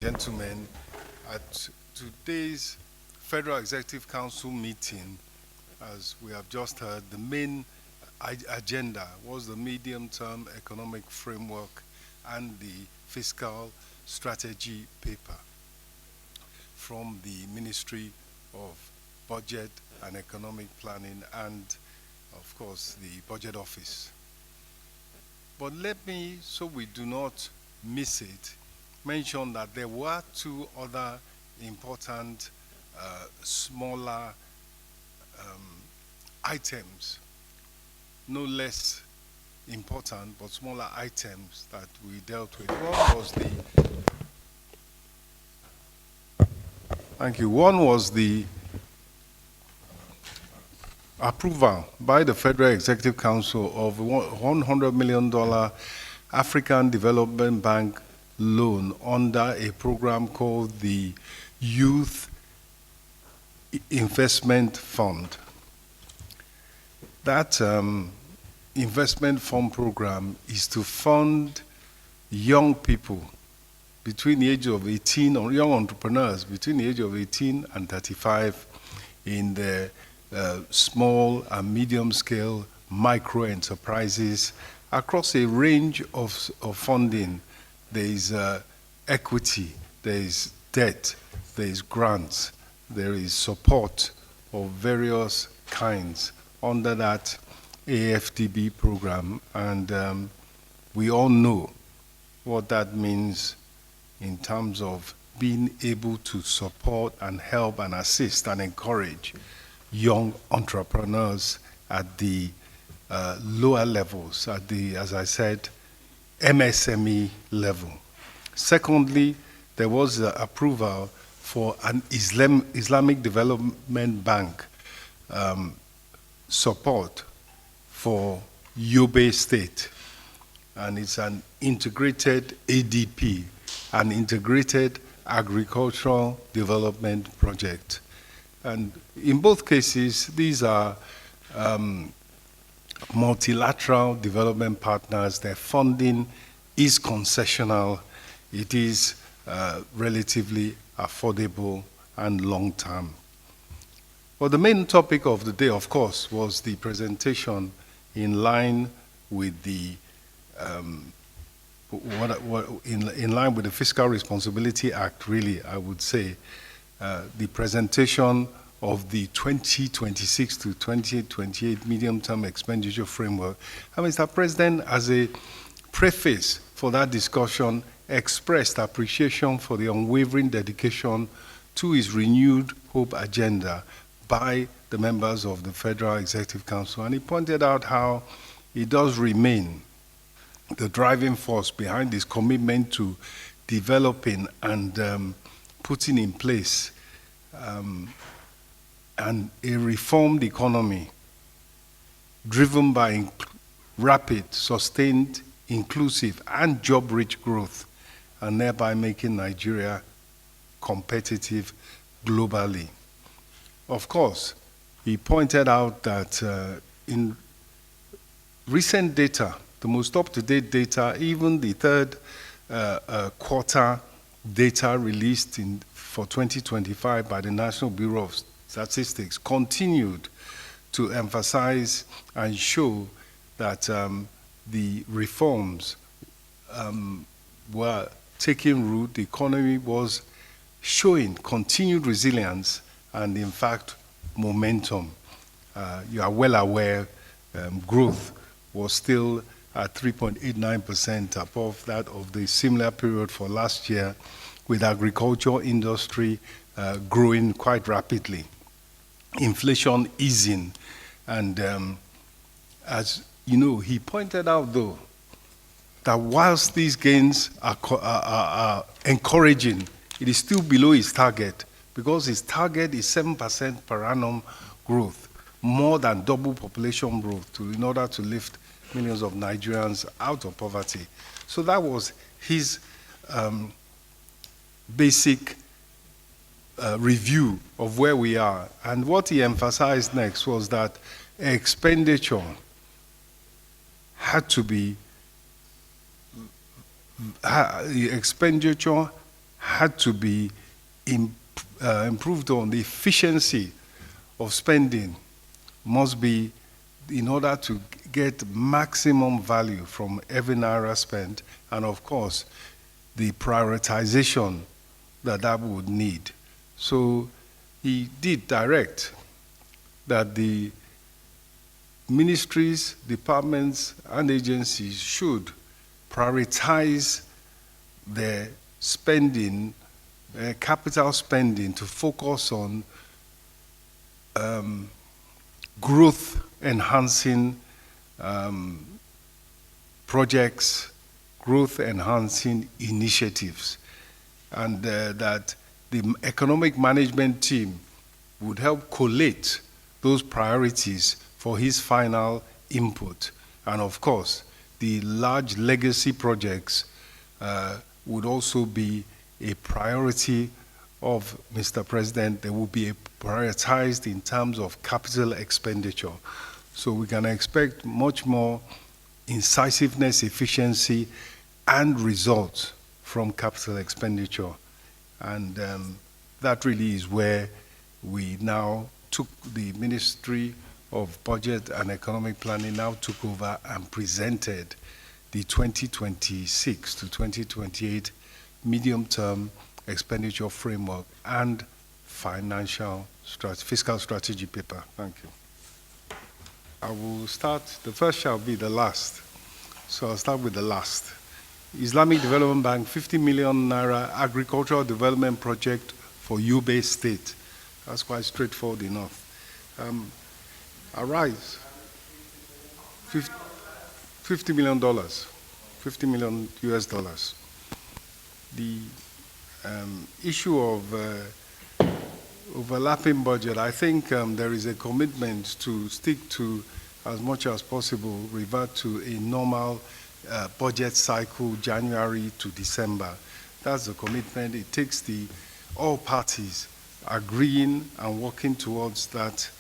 Gentlemen, at today's Federal Executive Council meeting, as we have just heard, the main agenda was the medium-term economic framework and the fiscal strategy paper from the Ministry of Budget and Economic Planning and, of course, the Budget Office. But let me, so we do not miss it, mention that there were two other important smaller items, no less important, but smaller items that we dealt with. One was the approval by the Federal Executive Council of $100 million African Development Bank loan under a program called the Youth Investment Fund. That investment fund program is to fund young people between the age of 18, or young entrepreneurs between the age of 18 and 35 in the small and medium scale micro enterprises across a range of funding. There is equity, there is debt, there is grants, there is support of various kinds under that AfDB program, and we all know what that means in terms of being able to support and help and assist and encourage young entrepreneurs at the lower levels, at the, as I said, MSME level. Secondly, there was approval for an Islamic Development Bank support for Yobe State. And it's an integrated ADP, an integrated agricultural development project. And in both cases, these are multilateral development partners. Their funding is concessional. It is relatively affordable and long-term. Well, the main topic of the day, of course, was the presentation in line with the in line with the Fiscal Responsibility Act, really, I would say, the presentation of the 2026 to 2028 medium-term expenditure framework. And Mr. President, as a preface for that discussion, expressed appreciation for the unwavering dedication to his renewed hope agenda by the members of the Federal Executive Council. And he pointed out how it does remain the driving force behind his commitment to developing and putting in place and a reformed economy driven by rapid, sustained, inclusive, and job-rich growth, and thereby making Nigeria competitive globally. Of course, he pointed out that in recent data, the most up-to-date data, even the third quarter data released for 2025 by the National Bureau of Statistics continued to emphasize and show that the reforms were taking root. The economy was showing continued resilience and, in fact, momentum. You are well aware growth was still at 3.89% above that of the similar period for last year, with agriculture industry growing quite rapidly, inflation easing. And as you know, he pointed out, though, that whilst these gains are encouraging, it is still below his target, because his target is 7% per annum growth, more than double population growth, in order to lift millions of Nigerians out of poverty. So that was his basic review of where we are. And what he emphasized next was that expenditure had to be, expenditure had to be improved on. The efficiency of spending must be, in order to get maximum value from every naira spent, and of course, the prioritization that would need. So he did direct that the ministries, departments, and agencies should prioritize their spending, capital spending, to focus on growth-enhancing projects, growth-enhancing initiatives, and that the economic management team would help collate those priorities for his final input. And of course, the large legacy projects would also be a priority of Mr. President. They will be prioritized in terms of capital expenditure. So we can expect much more incisiveness, efficiency, and results from capital expenditure. And that really is where we now took the Ministry of Budget and Economic Planning, now took over and presented the 2026 to 2028 medium-term expenditure framework and fiscal strategy paper. Thank you. I will start, the first shall be the last. So I'll start with the last. Islamic Development Bank, 50 million naira agricultural development project for Yobe State. That's quite straightforward enough. Arise, $50 million, $50 million US dollars. The issue of overlapping budget, I think there is a commitment to stick to, as much as possible, revert to a normal budget cycle, January to December. That's the commitment. It takes all parties agreeing and working towards that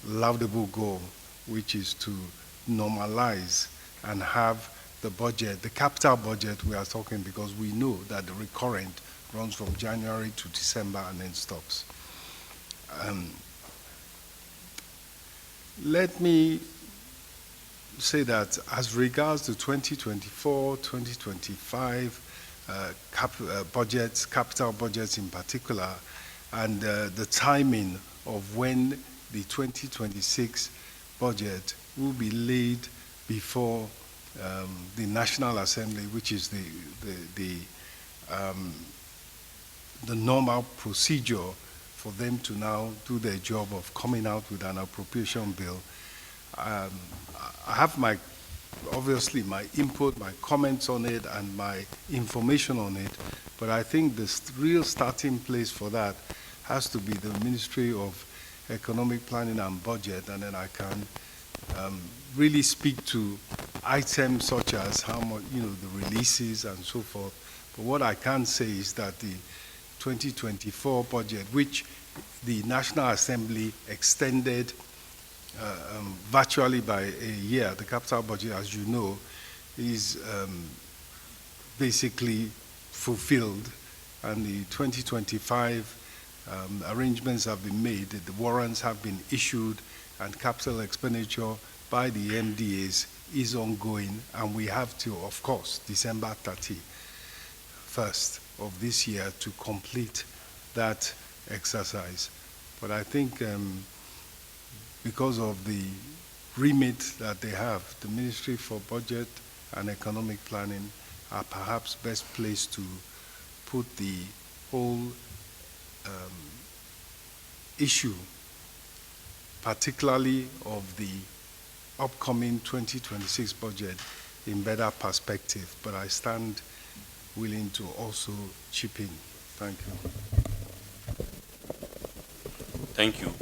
laudable goal, which is to normalize and have the budget, the capital budget we are talking, because we know that the recurrent runs from January to December and then stops. Let me say that as regards to 2024, 2025 budgets, capital budgets in particular, and the timing of when the 2026 budget will be laid before the National Assembly, which is the normal procedure for them to now do their job of coming out with an appropriation bill. I have obviously my input, my comments on it, and my information on it, but I think the real starting place for that has to be the Ministry of Economic Planning and Budget, and then I can really speak to items such as how much, the releases and so forth. But what I can say is that the 2024 budget, which the National Assembly extended virtually by a year, the capital budget, as you know, is basically fulfilled, and the 2025 arrangements have been made, the warrants have been issued, and capital expenditure by the MDAs is ongoing, and we have to, of course, December 31st of this year to complete that exercise. But I think because of the remit that they have, the Ministry for Budget and Economic Planning are perhaps best placed to put the whole issue, particularly of the upcoming 2026 budget, in better perspective. But I stand willing to also chip in. Thank you. Thank you.